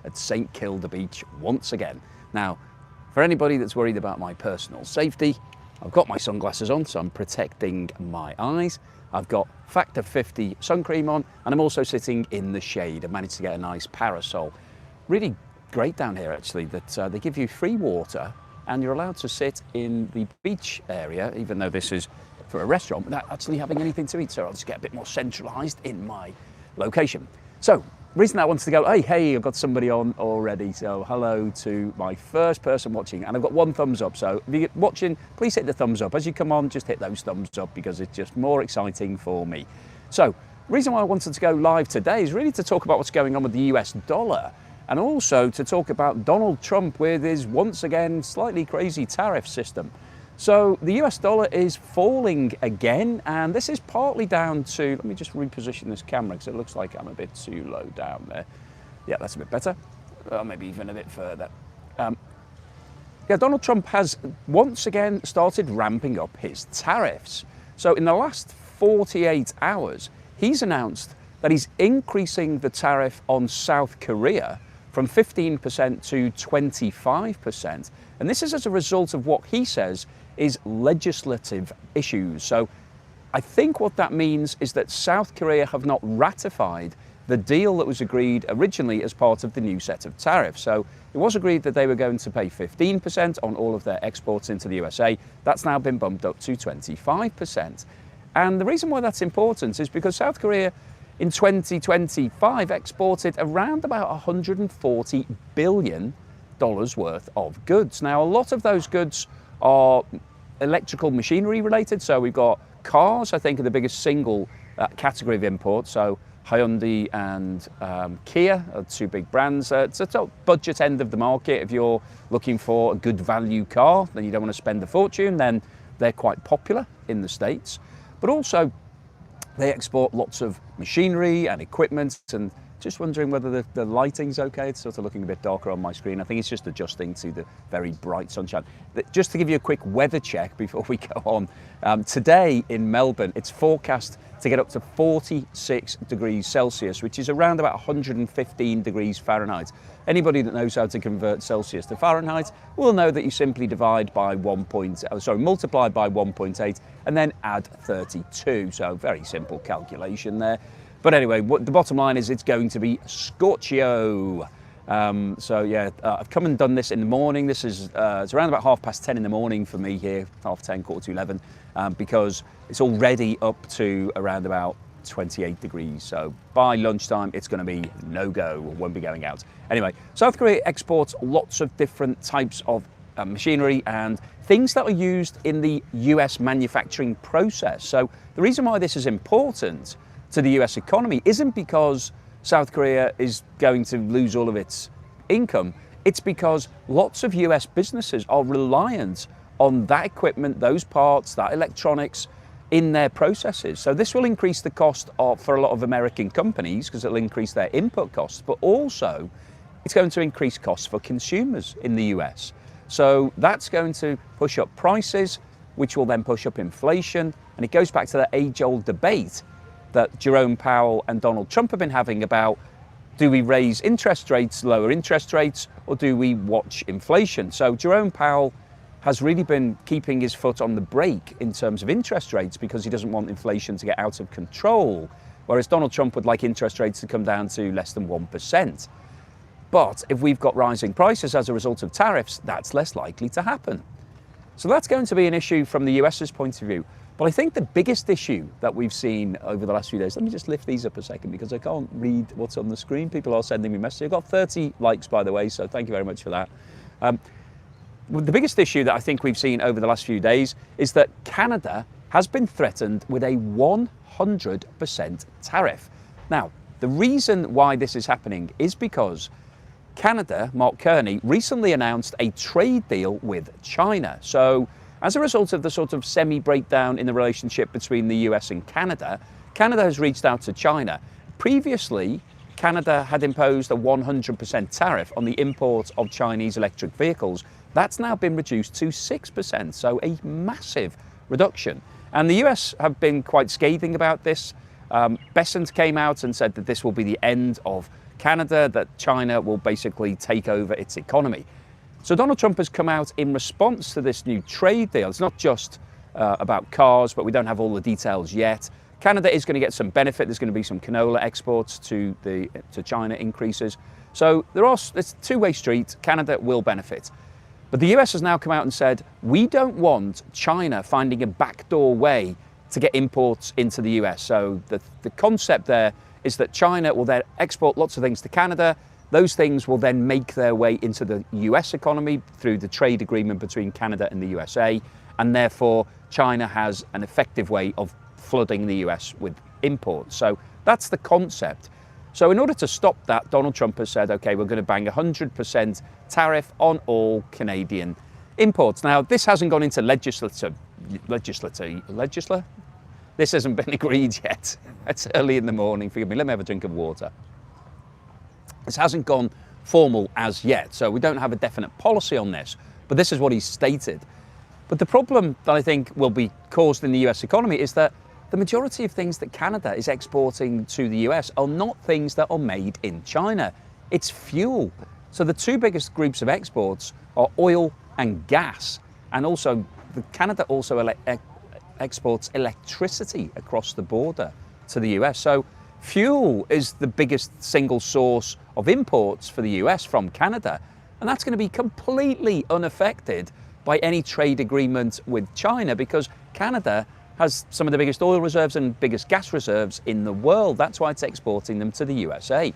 at St Kilda Beach once again. Now, for anybody that's worried about my personal safety, I've got my sunglasses on, so I'm protecting my eyes. I've got Factor 50 sun cream on, and I'm also sitting in the shade. I've managed to get a nice parasol. Really great down here, actually, that they give you free water and you're allowed to sit in the beach area, even though this is for a restaurant, without actually having anything to eat. So I'll just get a bit more centralised in my location. So, reason I wanted to go, hey, I've got somebody on already. So hello to my first person watching, and I've got one thumbs up. So if you're watching, please hit the thumbs up. As you come on, just hit those thumbs up because it's just more exciting for me. So, the reason why I wanted to go live today is really to talk about what's going on with the US dollar, and also to talk about Donald Trump with his once again slightly crazy tariff system. So the US dollar is falling again, and this is partly down to, let me just reposition this camera because it looks like I'm a bit too low down there. Yeah, that's a bit better. Maybe even a bit further. Yeah, Donald Trump has once again started ramping up his tariffs. So in the last 48 hours, he's announced that he's increasing the tariff on South Korea from 15% to 25%. And this is as a result of what he says is legislative issues. So I think what that means is that South Korea have not ratified the deal that was agreed originally as part of the new set of tariffs. So it was agreed that they were going to pay 15% on all of their exports into the USA. That's now been bumped up to 25%. And the reason why that's important is because South Korea in 2025 exported around about $140 billion worth of goods. Now, a lot of those goods are electrical machinery related. So we've got cars, I think, are the biggest single category of imports. So Hyundai and Kia are two big brands. It's a top budget end of the market. If you're looking for a good value car, then you don't want to spend a fortune, then they're quite popular in the States. But also, they export lots of machinery and equipment, and just wondering whether the lighting's okay. It's sort of looking a bit darker on my screen. I think it's just adjusting to the very bright sunshine. Just to give you a quick weather check before we go on, today in Melbourne, it's forecast to get up to 46 degrees Celsius, which is around about 115 degrees Fahrenheit. Anybody that knows how to convert Celsius to Fahrenheit will know that you simply divide by multiply by 1.8 and then add 32. So very simple calculation there. But anyway, the bottom line is it's going to be scorchio. So yeah, I've come and done this in the morning. This is it's around about 10:30 in the morning for me here, 10:30, 11:45, because it's already up to around about 28 degrees. So by lunchtime, it's going to be no-go, won't be going out. Anyway, South Korea exports lots of different types of machinery and things that are used in the US manufacturing process. So the reason why this is important to the US economy isn't because South Korea is going to lose all of its income. It's because lots of US businesses are reliant on that equipment, those parts, that electronics in their processes. So this will increase the cost for a lot of American companies because it'll increase their input costs, but also it's going to increase costs for consumers in the US. So that's going to push up prices, which will then push up inflation. And it goes back to that age-old debate that Jerome Powell and Donald Trump have been having about, do we raise interest rates, lower interest rates, or do we watch inflation? So Jerome Powell has really been keeping his foot on the brake in terms of interest rates because he doesn't want inflation to get out of control, whereas Donald Trump would like interest rates to come down to less than 1%. But if we've got rising prices as a result of tariffs, that's less likely to happen. So that's going to be an issue from the US's point of view. But I think the biggest issue that we've seen over the last few days, let me just lift these up a second because I can't read what's on the screen. People are sending me messages. I've got 30 likes, by the way, so thank you very much for that. The biggest issue that I think we've seen over the last few days is that Canada has been threatened with a 100% tariff. Now, the reason why this is happening is because Canada, Mark Carney, recently announced a trade deal with China. So as a result of the sort of semi-breakdown in the relationship between the US and Canada, Canada has reached out to China. Previously, Canada had imposed a 100% tariff on the import of Chinese electric vehicles. That's now been reduced to 6%, so a massive reduction. And the US have been quite scathing about this. Bessent came out and said that this will be the end of Canada, that China will basically take over its economy. So Donald Trump has come out in response to this new trade deal. It's not just about cars, but we don't have all the details yet. Canada is going to get some benefit. There's going to be some canola exports to China increases. So it's a two-way street. Canada will benefit. But the US has now come out and said, we don't want China finding a backdoor way to get imports into the US. So the concept there is that China will then export lots of things to Canada. Those things will then make their way into the US economy through the trade agreement between Canada and the USA. And therefore, China has an effective way of flooding the US with imports. So that's the concept. So in order to stop that, Donald Trump has said, okay, we're going to bang 100% tariff on all Canadian imports. Now, this hasn't gone into legislature. This hasn't been agreed yet. It's early in the morning. Forgive me, let me have a drink of water. This hasn't gone formal as yet, so we don't have a definite policy on this, but this is what he's stated. But the problem that I think will be caused in the US economy is that the majority of things that Canada is exporting to the US are not things that are made in China. It's fuel. So the two biggest groups of exports are oil and gas. And also, Canada also exports electricity across the border to the US. So fuel is the biggest single source of imports for the US from Canada. And that's going to be completely unaffected by any trade agreement with China, because Canada has some of the biggest oil reserves and biggest gas reserves in the world. That's why it's exporting them to the USA.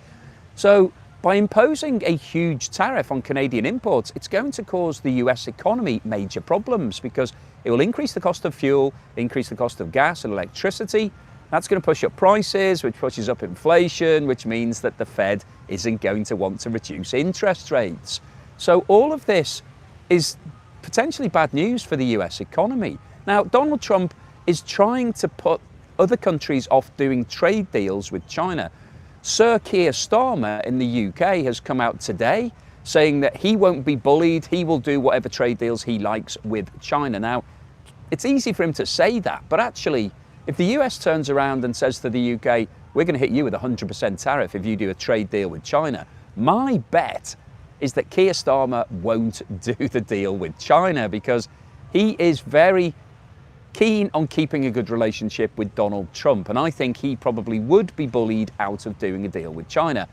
So by imposing a huge tariff on Canadian imports, it's going to cause the US economy major problems, because it will increase the cost of fuel, increase the cost of gas and electricity. That's going to push up prices, which pushes up inflation, which means that the Fed isn't going to want to reduce interest rates. So all of this is potentially bad news for the US economy. Now, Donald Trump is trying to put other countries off doing trade deals with China. Sir Keir Starmer in the UK has come out today saying that he won't be bullied, he will do whatever trade deals he likes with China. Now, it's easy for him to say that, but actually, if the US turns around and says to the UK, we're going to hit you with a 100% tariff if you do a trade deal with China, my bet is that Keir Starmer won't do the deal with China, because he is very keen on keeping a good relationship with Donald Trump. And I think he probably would be bullied out of doing a deal with China.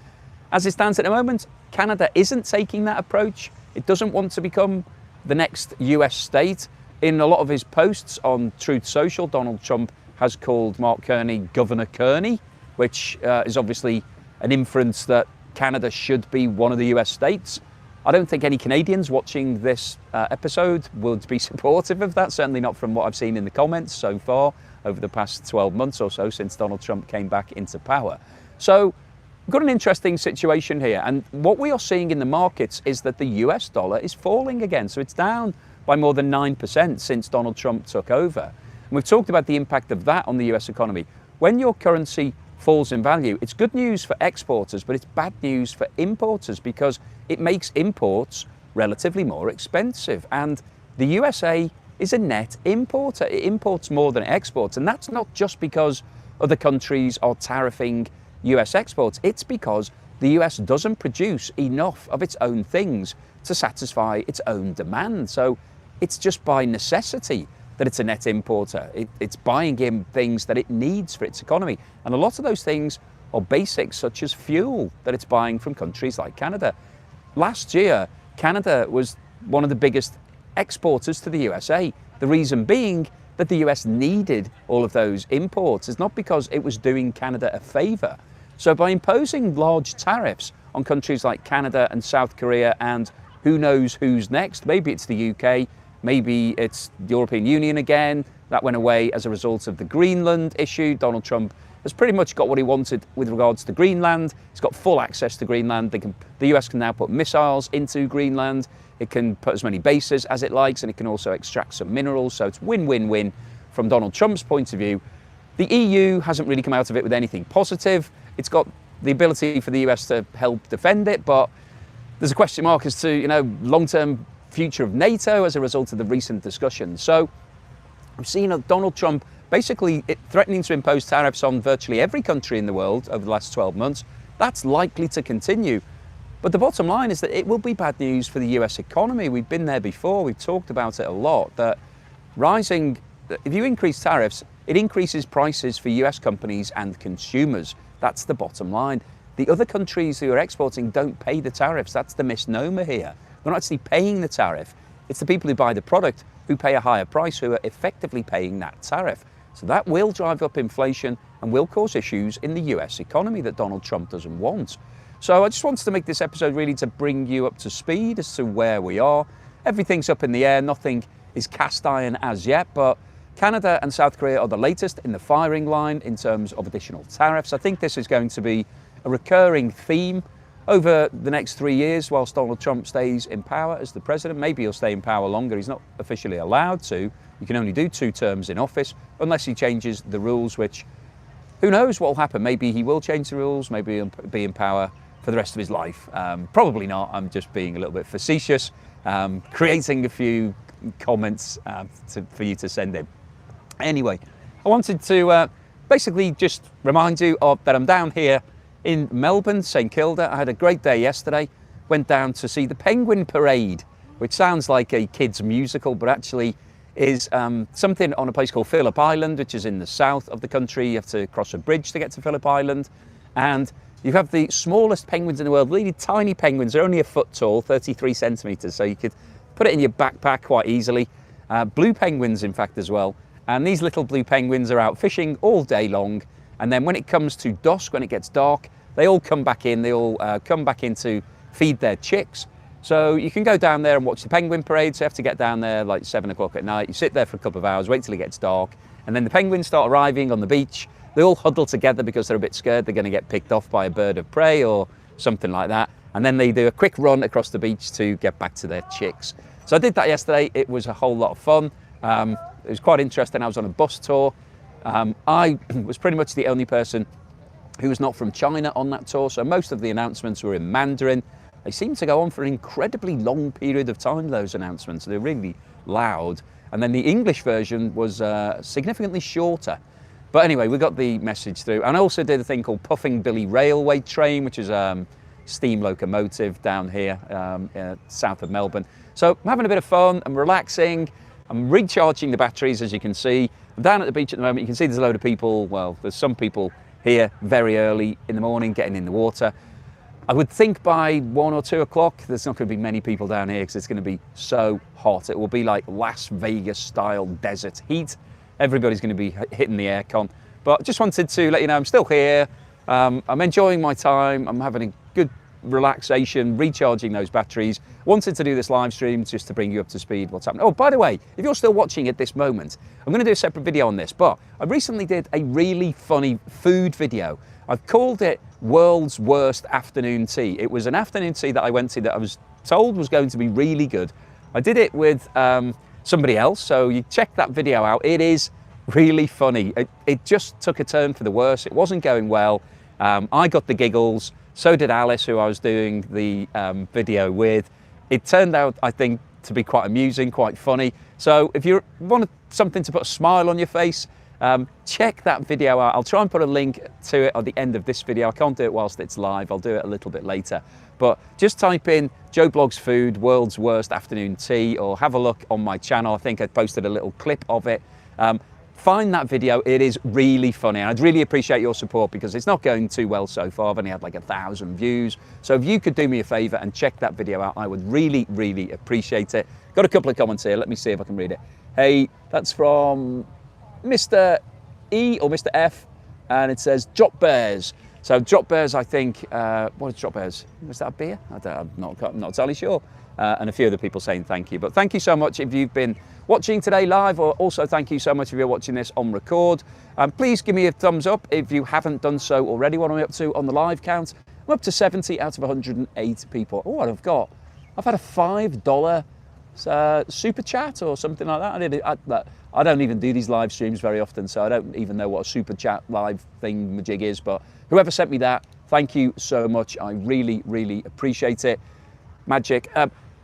As it stands at the moment, Canada isn't taking that approach. It doesn't want to become the next US state. In a lot of his posts on Truth Social, Donald Trump has called Mark Carney Governor Carney, which is obviously an inference that Canada should be one of the US states. I don't think any Canadians watching this episode would be supportive of that, certainly not from what I've seen in the comments so far over the past 12 months or so since Donald Trump came back into power. So we've got an interesting situation here, and what we are seeing in the markets is that the US dollar is falling again. So it's down by more than 9% since Donald Trump took over. And we've talked about the impact of that on the US economy. When your currency falls in value, it's good news for exporters, but it's bad news for importers, because it makes imports relatively more expensive. And the USA is a net importer. It imports more than it exports. And that's not just because other countries are tariffing US exports. It's because the US doesn't produce enough of its own things to satisfy its own demand. So it's just by necessity that it's a net importer. It's buying in things that it needs for its economy. And a lot of those things are basics, such as fuel, that it's buying from countries like Canada. Last year, Canada was one of the biggest exporters to the USA. The reason being that the US needed all of those imports. It's not because it was doing Canada a favor. So by imposing large tariffs on countries like Canada and South Korea, and who knows who's next, maybe it's the UK, maybe it's the European Union again. That went away as a result of the Greenland issue. Donald Trump has pretty much got what he wanted with regards to Greenland. He's got full access to Greenland. The US can now put missiles into Greenland. It can put as many bases as it likes, and it can also extract some minerals. So it's win-win-win from Donald Trump's point of view. The EU hasn't really come out of it with anything positive. It's got the ability for the US to help defend it, but there's a question mark as to, long-term future of NATO as a result of the recent discussions. So we've seen Donald Trump basically threatening to impose tariffs on virtually every country in the world over the last 12 months. That's likely to continue. But the bottom line is that it will be bad news for the US economy. We've been there before, we've talked about it a lot, that if you increase tariffs, it increases prices for US companies and consumers. That's the bottom line. The other countries who are exporting don't pay the tariffs. That's the misnomer here. They're not actually paying the tariff. It's the people who buy the product who pay a higher price who are effectively paying that tariff. So that will drive up inflation and will cause issues in the US economy that Donald Trump doesn't want. So I just wanted to make this episode really to bring you up to speed as to where we are. Everything's up in the air. Nothing is cast iron as yet, but Canada and South Korea are the latest in the firing line in terms of additional tariffs. I think this is going to be a recurring theme over the next 3 years whilst Donald Trump stays in power as the president. Maybe he'll stay in power longer. He's not officially allowed to. You can only do 2 terms in office unless he changes the rules, which who knows what will happen. Maybe he will change the rules. Maybe he'll be in power for the rest of his life. Probably not. I'm just being a little bit facetious, creating a few comments for you to send in. Anyway, I wanted to basically just remind you that I'm down here in Melbourne, St Kilda. I had a great day yesterday. Went down to see the Penguin Parade, which sounds like a kid's musical, but actually is something on a place called Phillip Island, which is in the south of the country. You have to cross a bridge to get to Phillip Island. And you have the smallest penguins in the world, really tiny penguins. They're only a foot tall, 33 centimetres, so you could put it in your backpack quite easily. Blue penguins, in fact, as well. And these little blue penguins are out fishing all day long. And then when it comes to dusk, when it gets dark, they all come back in. They all come back in to feed their chicks. So you can go down there and watch the penguin parade. So you have to get down there like 7 o'clock at night. You sit there for a couple of hours, wait till it gets dark. And then the penguins start arriving on the beach. They all huddle together because they're a bit scared they're going to get picked off by a bird of prey or something like that. And then they do a quick run across the beach to get back to their chicks. So I did that yesterday. It was a whole lot of fun. It was quite interesting. I was on a bus tour. I was pretty much the only person who was not from China on that tour. So most of the announcements were in Mandarin. They seemed to go on for an incredibly long period of time, those announcements. They're really loud. And then the English version was significantly shorter. But anyway, we got the message through. And I also did a thing called Puffing Billy Railway Train, which is a steam locomotive down here south of Melbourne. So I'm having a bit of fun. I'm relaxing. I'm recharging the batteries, as you can see. I'm down at the beach at the moment. You can see there's a load of people. Well, there's some people here very early in the morning getting in the water. I would think by 1 or 2 o'clock, there's not going to be many people down here because it's going to be so hot. It will be like Las Vegas style desert heat. Everybody's going to be hitting the aircon. But I just wanted to let you know I'm still here. I'm enjoying my time. I'm having a good relaxation, recharging those batteries. Wanted to do this live stream just to bring you up to speed what's happening. Oh, by the way, if you're still watching at this moment, I'm going to do a separate video on this, but I recently did a really funny food video. I've called it World's Worst Afternoon Tea. It was an afternoon tea that I went to that I was told was going to be really good. I did it with somebody else, so you check that video out. It is really funny. It just took a turn for the worse. It wasn't going well. I got the giggles. So did Alice, who I was doing the video with. It turned out, I think, to be quite amusing, quite funny. So if you want something to put a smile on your face, check that video out. I'll try and put a link to it at the end of this video. I can't do it whilst it's live. I'll do it a little bit later. But just type in Joe Blogs Food, World's Worst Afternoon Tea, or have a look on my channel. I think I posted a little clip of it. Find that video. It is really funny. And I'd really appreciate your support because it's not going too well so far. I've only had like 1,000 views. So if you could do me a favor and check that video out, I would really, really appreciate it. Got a couple of comments here. Let me see if I can read it. Hey, that's from Mr. E or Mr. F. And it says Drop Bears. So Drop Bears, I think, what is Drop Bears? Was that a beer? I'm not entirely sure. And a few other people saying thank you. But thank you so much if you've been watching today live, or also thank you so much if you're watching this on record. Please give me a thumbs up if you haven't done so already. What am I up to on the live count? I'm up to 70 out of 108 people. Oh, I've had a $5 super chat or something like that. I don't even do these live streams very often, so I don't even know what a super chat live thing majig is. But whoever sent me that, thank you so much. I really, really appreciate it. Magic.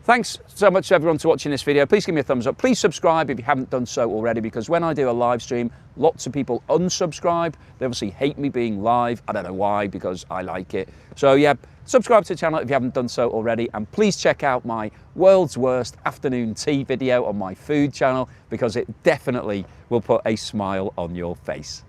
Thanks so much to everyone for watching this video. Please give me a thumbs up. Please subscribe if you haven't done so already, because when I do a live stream, lots of people unsubscribe. They obviously hate me being live. I don't know why, because I like it. So yeah, subscribe to the channel if you haven't done so already. And please check out my world's worst afternoon tea video on my food channel, because it definitely will put a smile on your face.